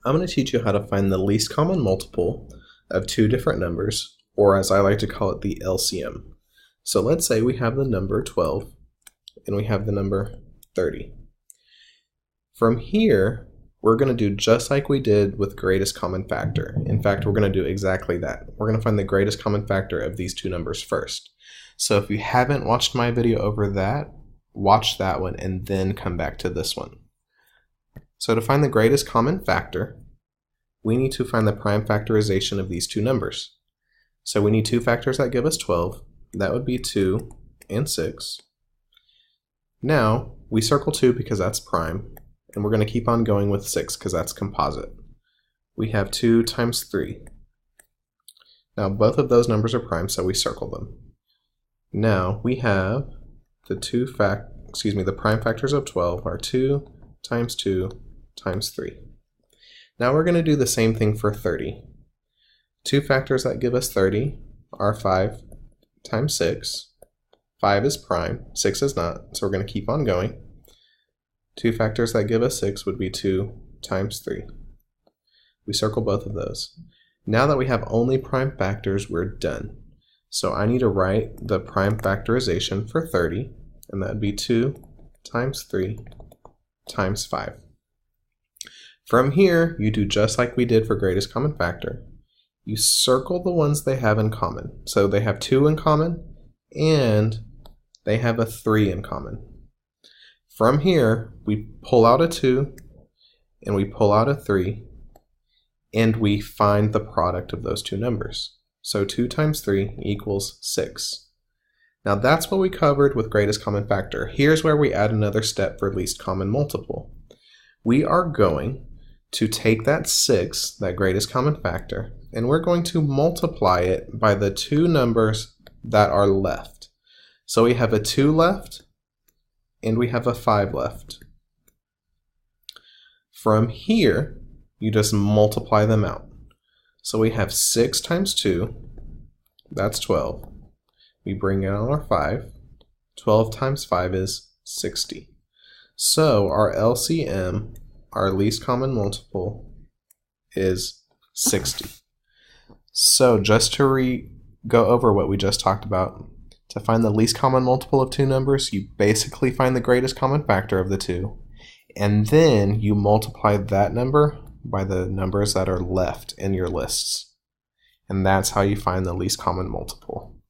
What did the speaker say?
I'm going to teach you how to find the least common multiple of two different numbers, or as I like to call it, the LCM. So let's say we have the number 12 and we have the number 30. From here, we're going to do just like we did with greatest common factor. In fact, we're going to do exactly that. We're going to find the greatest common factor of these two numbers first. So if you haven't watched my video over that, watch that one and then come back to this one. So to find the greatest common factor, we need to find the prime factorization of these two numbers. So we need two factors that give us 12. That would be 2 and 6. Now, we circle 2 because that's prime, and we're going to keep on going with 6 because that's composite. We have 2 times 3. Now, both of those numbers are prime, so we circle them. Now, we have the prime factors of 12 are 2 times 2 times 3. Now we're going to do the same thing for 30. Two factors that give us 30 are 5 times 6. 5 is prime, 6 is not, so we're going to keep on going. Two factors that give us 6 would be 2 times 3. We circle both of those. Now that we have only prime factors, we're done. So I need to write the prime factorization for 30, and that would be 2 times 3 times 5. From here, you do just like we did for greatest common factor. You circle the ones they have in common. So they have 2 in common, and they have a 3 in common. From here, we pull out a 2, and we pull out a 3, and we find the product of those two numbers. So 2 times 3 equals 6. Now that's what we covered with greatest common factor. Here's where we add another step for least common multiple. We are going to take that 6, that greatest common factor, and we're going to multiply it by the two numbers that are left. So we have a 2 left, and we have a 5 left. From here, you just multiply them out. So we have 6 times 2, that's 12. We bring in our 5. 12 times 5 is 60. So our LCM, our least common multiple, is 60. So just to go over what we just talked about, to find the least common multiple of two numbers, you basically find the greatest common factor of the two, and then you multiply that number by the numbers that are left in your lists. And that's how you find the least common multiple.